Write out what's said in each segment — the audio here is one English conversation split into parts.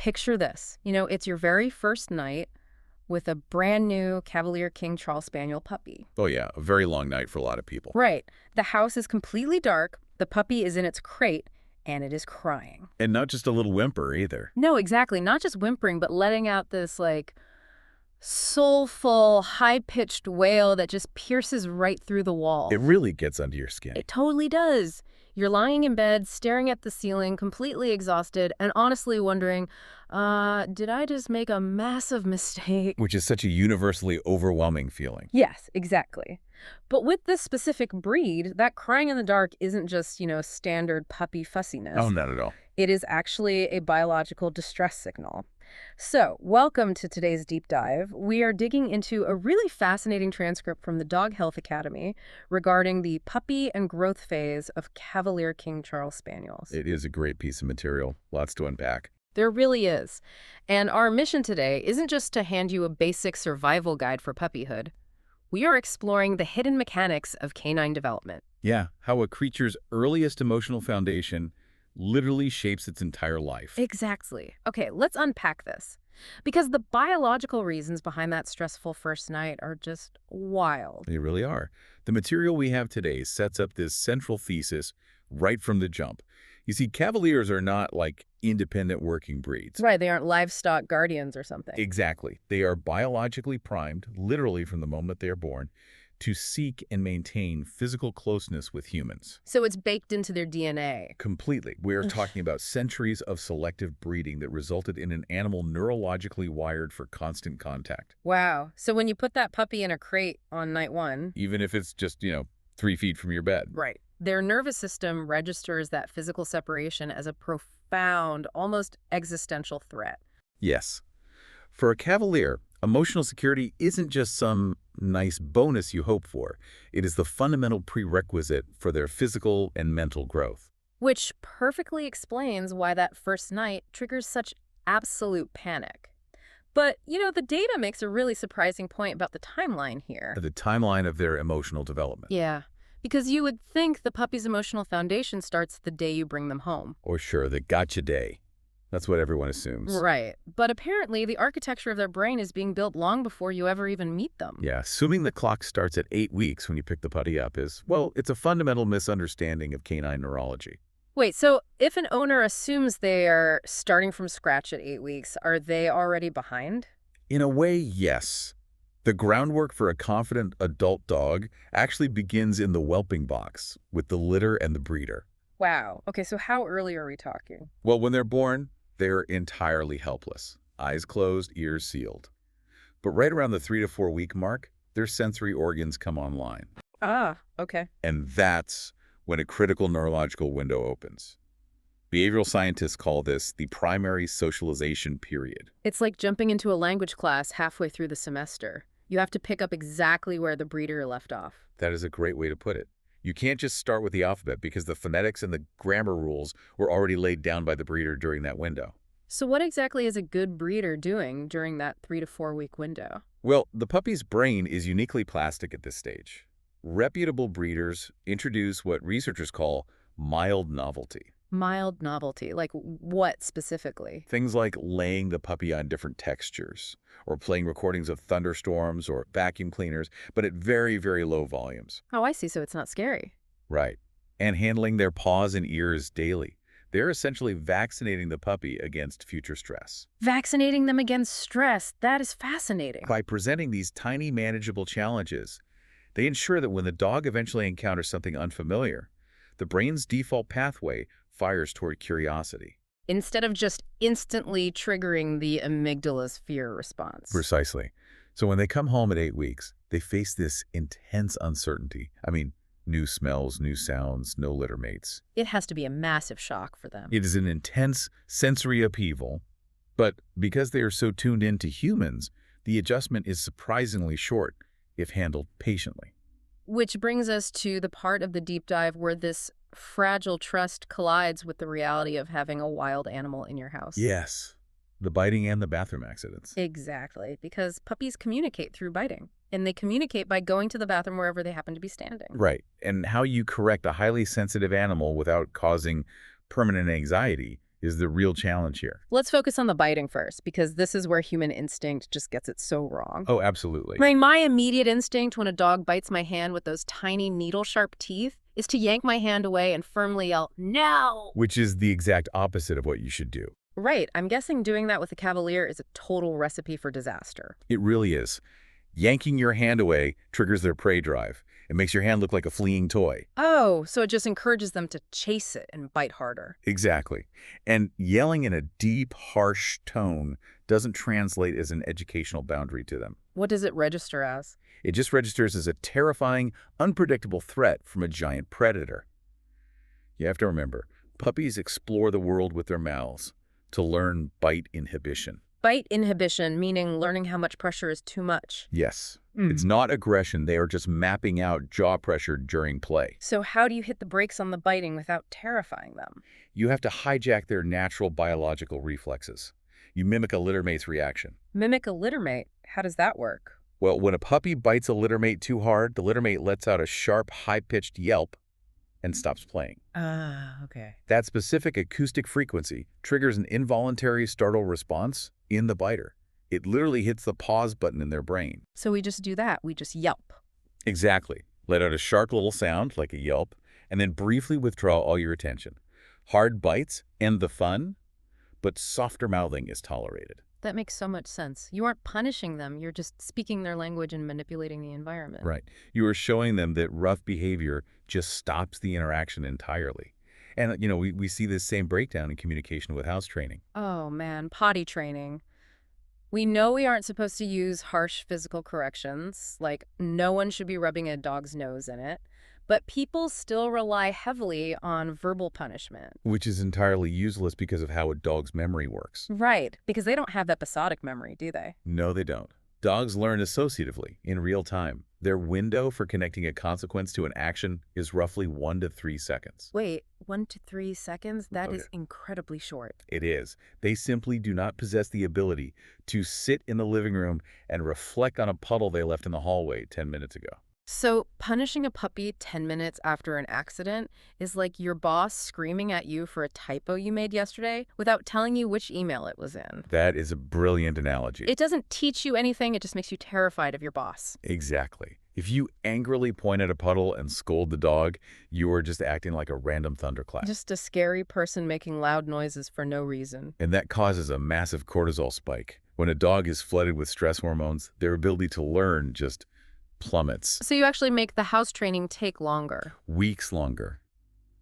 picture this. It's your very first night with a brand new Cavalier King Charles Spaniel puppy. Oh yeah, a very long night for a lot of people. Right. The house is completely dark, the puppy is in its crate, and it is crying. And not just a little whimper either. No, exactly. Not just whimpering, but letting out this, soulful, high-pitched wail that just pierces right through the wall. It really gets under your skin. It totally does. You're lying in bed, staring at the ceiling, completely exhausted, and honestly wondering, did I just make a massive mistake? Which is such a universally overwhelming feeling. Yes, exactly. But with this specific breed, that crying in the dark isn't just, standard puppy fussiness. Oh, not at all. It is actually a biological distress signal. So, welcome to today's deep dive. We are digging into a really fascinating transcript from the Dog Health Academy regarding the puppy and growth phase of Cavalier King Charles Spaniels. It is a great piece of material. Lots to unpack. There really is. And our mission today isn't just to hand you a basic survival guide for puppyhood. We are exploring the hidden mechanics of canine development. Yeah, how a creature's earliest emotional foundation literally shapes its entire life. Exactly. Okay, let's unpack this. Because the biological reasons behind that stressful first night are just wild. They really are. The material we have today sets up this central thesis right from the jump. You see, Cavaliers are not like independent working breeds. Right, they aren't livestock guardians or something. Exactly. They are biologically primed, literally from the moment they are born, to seek and maintain physical closeness with humans. So it's baked into their DNA. Completely. We are talking about centuries of selective breeding that resulted in an animal neurologically wired for constant contact. Wow. So when you put that puppy in a crate on night one... Even if it's just, 3 feet from your bed. Right. Their nervous system registers that physical separation as a profound, almost existential threat. Yes. For a Cavalier, emotional security isn't just some nice bonus you hope for. It is the fundamental prerequisite for their physical and mental growth. Which perfectly explains why that first night triggers such absolute panic. But, the data makes a really surprising point about the timeline here. The timeline of their emotional development. Yeah, because you would think the puppy's emotional foundation starts the day you bring them home. Or sure, the gotcha day. That's what everyone assumes. Right. But apparently, the architecture of their brain is being built long before you ever even meet them. Yeah, assuming the clock starts at 8 weeks when you pick the puppy up is, well, it's a fundamental misunderstanding of canine neurology. Wait, so if an owner assumes they are starting from scratch at 8 weeks, are they already behind? In a way, yes. The groundwork for a confident adult dog actually begins in the whelping box with the litter and the breeder. Wow. Okay, so how early are we talking? Well, when they're born, they're entirely helpless, eyes closed, ears sealed. But right around the 3 to 4 week mark, their sensory organs come online. Ah, okay. And that's when a critical neurological window opens. Behavioral scientists call this the primary socialization period. It's like jumping into a language class halfway through the semester. You have to pick up exactly where the breeder left off. That is a great way to put it. You can't just start with the alphabet because the phonetics and the grammar rules were already laid down by the breeder during that window. So what exactly is a good breeder doing during that 3 to 4 week window? Well, the puppy's brain is uniquely plastic at this stage. Reputable breeders introduce what researchers call mild novelty. Mild novelty, like what specifically? Things like laying the puppy on different textures, or playing recordings of thunderstorms or vacuum cleaners, but at very, very low volumes. Oh, I see, so it's not scary. Right. And handling their paws and ears daily. They're essentially vaccinating the puppy against future stress. Vaccinating them against stress, that is fascinating. By presenting these tiny, manageable challenges, they ensure that when the dog eventually encounters something unfamiliar, the brain's default pathway fires toward curiosity. Instead of just instantly triggering the amygdala's fear response. Precisely. So when they come home at 8 weeks, they face this intense uncertainty. New smells, new sounds, no litter mates. It has to be a massive shock for them. It is an intense sensory upheaval, but because they are so tuned in to humans, the adjustment is surprisingly short if handled patiently. Which brings us to the part of the deep dive where this fragile trust collides with the reality of having a wild animal in your house. Yes, the biting and the bathroom accidents. Exactly, because puppies communicate through biting, and they communicate by going to the bathroom wherever they happen to be standing. Right, and how you correct a highly sensitive animal without causing permanent anxiety is the real challenge here. Let's focus on the biting first, because this is where human instinct just gets it so wrong. Oh, absolutely. I mean, my immediate instinct when a dog bites my hand with those tiny needle-sharp teeth is to yank my hand away and firmly yell, "No!" Which is the exact opposite of what you should do. Right. I'm guessing doing that with a Cavalier is a total recipe for disaster. It really is. Yanking your hand away triggers their prey drive. It makes your hand look like a fleeing toy. Oh, so it just encourages them to chase it and bite harder. Exactly. And yelling in a deep, harsh tone doesn't translate as an educational boundary to them. What does it register as? It just registers as a terrifying, unpredictable threat from a giant predator. You have to remember, puppies explore the world with their mouths to learn bite inhibition. Bite inhibition, meaning learning how much pressure is too much. Yes. It's not aggression. They are just mapping out jaw pressure during play. So how do you hit the brakes on the biting without terrifying them? You have to hijack their natural biological reflexes. You mimic a littermate's reaction. Mimic a littermate? How does that work? Well, when a puppy bites a littermate too hard, the littermate lets out a sharp, high-pitched yelp and stops playing. Okay. That specific acoustic frequency triggers an involuntary startle response in the biter. It literally hits the pause button in their brain. So we just do that. We just yelp. Exactly. Let out a sharp little sound, like a yelp, and then briefly withdraw all your attention. Hard bites end the fun, but softer mouthing is tolerated. That makes so much sense. You aren't punishing them. You're just speaking their language and manipulating the environment. Right. You are showing them that rough behavior just stops the interaction entirely. And, we see this same breakdown in communication with house training. Oh, man. Potty training. We know we aren't supposed to use harsh physical corrections, like no one should be rubbing a dog's nose in it, but people still rely heavily on verbal punishment. Which is entirely useless because of how a dog's memory works. Right, because they don't have episodic memory, do they? No, they don't. Dogs learn associatively, in real time. Their window for connecting a consequence to an action is roughly 1 to 3 seconds. Wait, 1 to 3 seconds? That is incredibly short. It is. They simply do not possess the ability to sit in the living room and reflect on a puddle they left in the hallway 10 minutes ago. So punishing a puppy 10 minutes after an accident is like your boss screaming at you for a typo you made yesterday without telling you which email it was in. That is a brilliant analogy. It doesn't teach you anything, it just makes you terrified of your boss. Exactly. If you angrily point at a puddle and scold the dog, you are just acting like a random thunderclap. Just a scary person making loud noises for no reason. And that causes a massive cortisol spike. When a dog is flooded with stress hormones, their ability to learn just plummets. So you actually make the house training take longer. Weeks longer.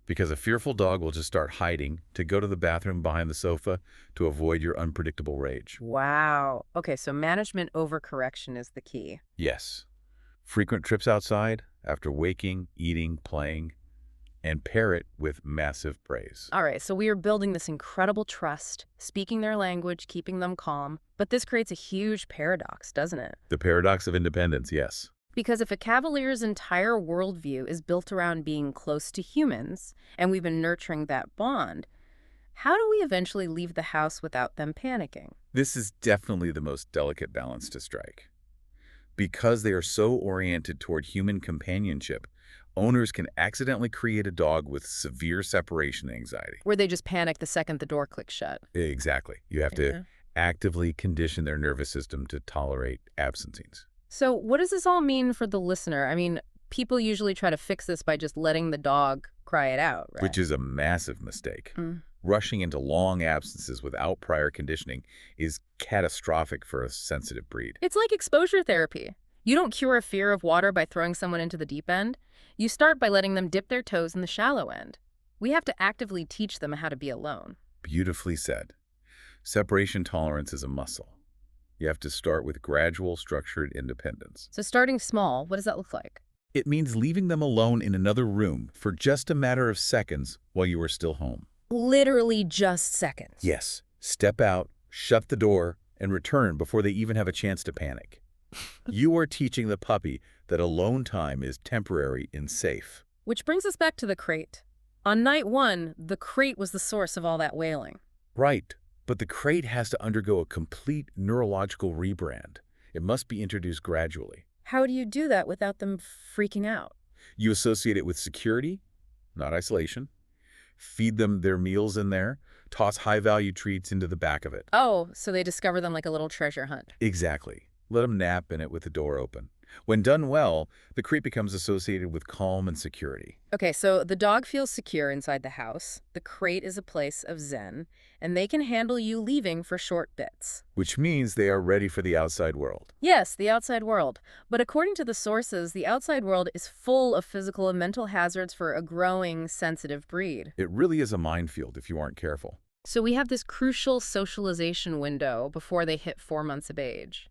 Because a fearful dog will just start hiding to go to the bathroom behind the sofa to avoid your unpredictable rage. Wow. Okay, so management over correction is the key. Yes. Frequent trips outside after waking, eating, playing, and pair it with massive praise. All right, so we are building this incredible trust, speaking their language, keeping them calm. But this creates a huge paradox, doesn't it? The paradox of independence, yes. Because if a Cavalier's entire worldview is built around being close to humans, and we've been nurturing that bond, how do we eventually leave the house without them panicking? This is definitely the most delicate balance to strike. Because they are so oriented toward human companionship, owners can accidentally create a dog with severe separation anxiety. Where they just panic the second the door clicks shut. Exactly. You have to actively condition their nervous system to tolerate absent scenes. So what does this all mean for the listener? I mean, people usually try to fix this by just letting the dog cry it out, right? Which is a massive mistake. Rushing into long absences without prior conditioning is catastrophic for a sensitive breed. It's like exposure therapy. You don't cure a fear of water by throwing someone into the deep end. You start by letting them dip their toes in the shallow end. We have to actively teach them how to be alone. Beautifully said. Separation tolerance is a muscle. You have to start with gradual, structured independence. So starting small, what does that look like? It means leaving them alone in another room for just a matter of seconds while you are still home. Literally just seconds. Yes. Step out, shut the door, and return before they even have a chance to panic. You are teaching the puppy that alone time is temporary and safe. Which brings us back to the crate. On night 1, the crate was the source of all that wailing. Right. But the crate has to undergo a complete neurological rebrand. It must be introduced gradually. How do you do that without them freaking out? You associate it with security, not isolation. Feed them their meals in there. toss high-value treats into the back of it. Oh, so they discover them like a little treasure hunt. Exactly. Let them nap in it with the door open. When done well, the crate becomes associated with calm and security. Okay, so the dog feels secure inside the house, the crate is a place of zen, and they can handle you leaving for short bits. Which means they are ready for the outside world. Yes, the outside world. But according to the sources, the outside world is full of physical and mental hazards for a growing, sensitive breed. It really is a minefield if you aren't careful. So we have this crucial socialization window before they hit 4 months of age.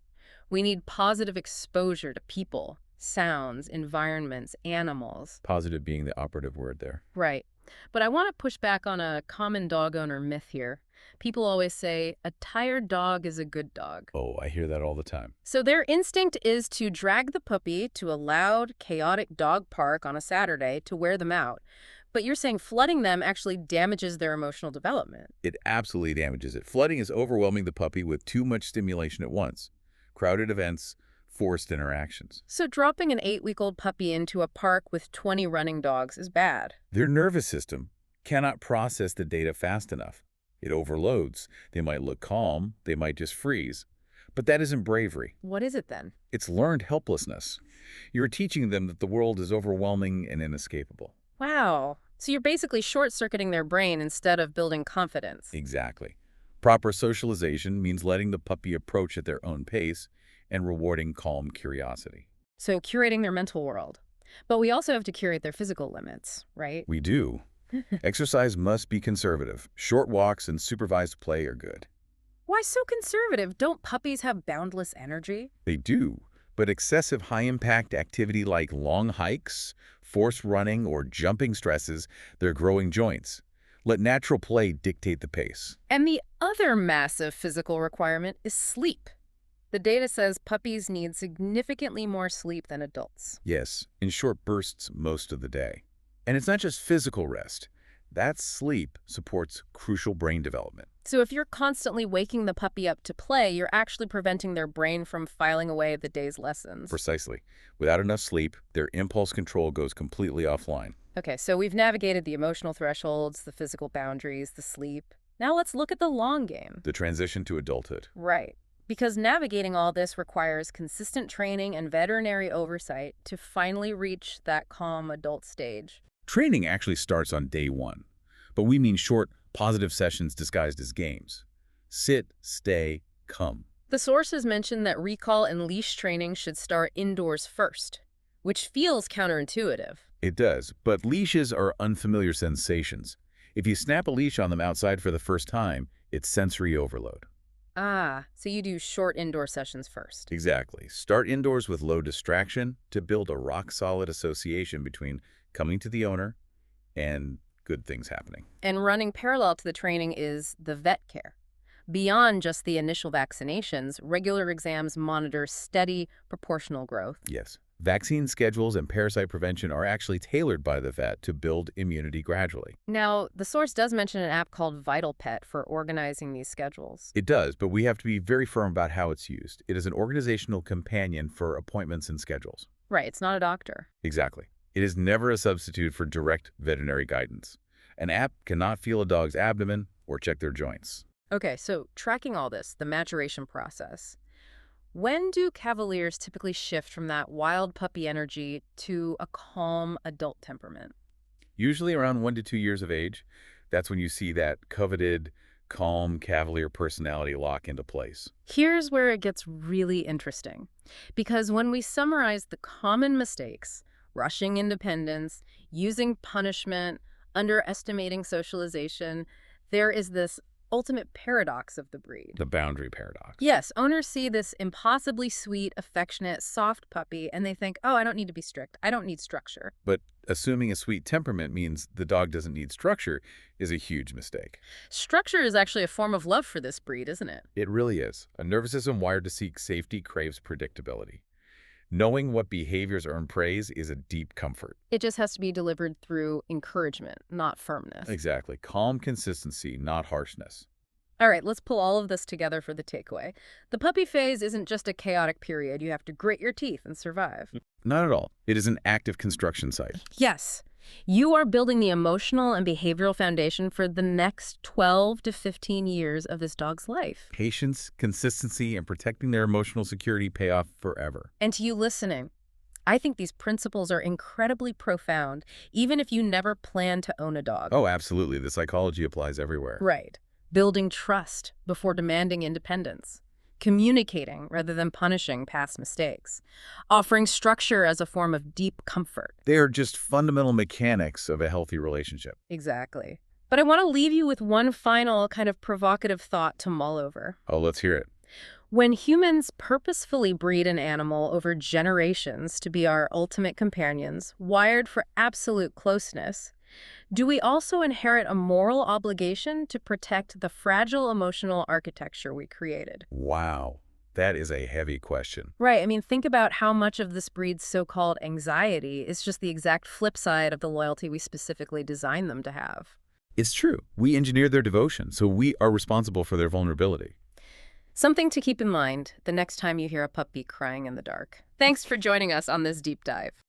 We need positive exposure to people, sounds, environments, animals. Positive being the operative word there. Right. But I want to push back on a common dog owner myth here. People always say, a tired dog is a good dog. Oh, I hear that all the time. So their instinct is to drag the puppy to a loud, chaotic dog park on a Saturday to wear them out. But you're saying flooding them actually damages their emotional development. It absolutely damages it. Flooding is overwhelming the puppy with too much stimulation at once. Crowded events, forced interactions. So dropping an 8-week-old puppy into a park with 20 running dogs is bad. Their nervous system cannot process the data fast enough. It overloads. They might look calm. They might just freeze. But that isn't bravery. What is it then? It's learned helplessness. You're teaching them that the world is overwhelming and inescapable. Wow. So you're basically short-circuiting their brain instead of building confidence. Exactly. Proper socialization means letting the puppy approach at their own pace and rewarding calm curiosity. So curating their mental world. But we also have to curate their physical limits, right? We do. Exercise must be conservative. Short walks and supervised play are good. Why so conservative? Don't puppies have boundless energy? They do, but excessive high-impact activity like long hikes, forced running, or jumping stresses their growing joints. Let natural play dictate the pace. And the other massive physical requirement is sleep. The data says puppies need significantly more sleep than adults. Yes, in short bursts most of the day. And it's not just physical rest. That sleep supports crucial brain development. So if you're constantly waking the puppy up to play, you're actually preventing their brain from filing away the day's lessons. Precisely. Without enough sleep, their impulse control goes completely offline. Okay, so we've navigated the emotional thresholds, the physical boundaries, the sleep. Now let's look at the long game. The transition to adulthood. Right. Because navigating all this requires consistent training and veterinary oversight to finally reach that calm adult stage. Training actually starts on day 1, but we mean short, positive sessions disguised as games. Sit, stay, come. The sources mention that recall and leash training should start indoors first, which feels counterintuitive. It does, but leashes are unfamiliar sensations. If you snap a leash on them outside for the first time, it's sensory overload. Ah, so you do short indoor sessions first. Exactly. Start indoors with low distraction to build a rock-solid association between coming to the owner and good things happening. And running parallel to the training is the vet care. Beyond just the initial vaccinations, regular exams monitor steady, proportional growth. Yes. Vaccine schedules and parasite prevention are actually tailored by the vet to build immunity gradually. Now, the source does mention an app called VitalPet for organizing these schedules. It does, but we have to be very firm about how it's used. It is an organizational companion for appointments and schedules. Right, it's not a doctor. Exactly. It is never a substitute for direct veterinary guidance. An app cannot feel a dog's abdomen or check their joints. Okay, so tracking all this, the maturation process. When do Cavaliers typically shift from that wild puppy energy to a calm adult temperament? Usually around 1 to 2 years of age, that's when you see that coveted, calm Cavalier personality lock into place. Here's where it gets really interesting. Because when we summarize the common mistakes, rushing independence, using punishment, underestimating socialization, there is this ultimate paradox of the breed. The boundary paradox. Yes, owners see this impossibly sweet, affectionate, soft puppy, and they think, oh, I don't need to be strict. I don't need structure. But assuming a sweet temperament means the dog doesn't need structure is a huge mistake. Structure is actually a form of love for this breed, isn't it? It really is. A nervous system wired to seek safety craves predictability. Knowing what behaviors earn praise is a deep comfort. It just has to be delivered through encouragement, not firmness. Exactly. Calm consistency, not harshness. All right, let's pull all of this together for the takeaway. The puppy phase isn't just a chaotic period. You have to grit your teeth and survive. Not at all. It is an active construction site. Yes. You are building the emotional and behavioral foundation for the next 12 to 15 years of this dog's life. Patience, consistency, and protecting their emotional security pay off forever. And to you listening, I think these principles are incredibly profound, even if you never plan to own a dog. Oh, absolutely. The psychology applies everywhere. Right. Building trust before demanding independence. Communicating rather than punishing past mistakes. Offering structure as a form of deep comfort. They are just fundamental mechanics of a healthy relationship. Exactly. But I want to leave you with one final kind of provocative thought to mull over. Oh, let's hear it. When humans purposefully breed an animal over generations to be our ultimate companions, wired for absolute closeness, do we also inherit a moral obligation to protect the fragile emotional architecture we created? Wow. That is a heavy question. Right. I mean, think about how much of this breed's so-called anxiety is just the exact flip side of the loyalty we specifically designed them to have. It's true. We engineered their devotion, so we are responsible for their vulnerability. Something to keep in mind the next time you hear a puppy crying in the dark. Thanks for joining us on this deep dive.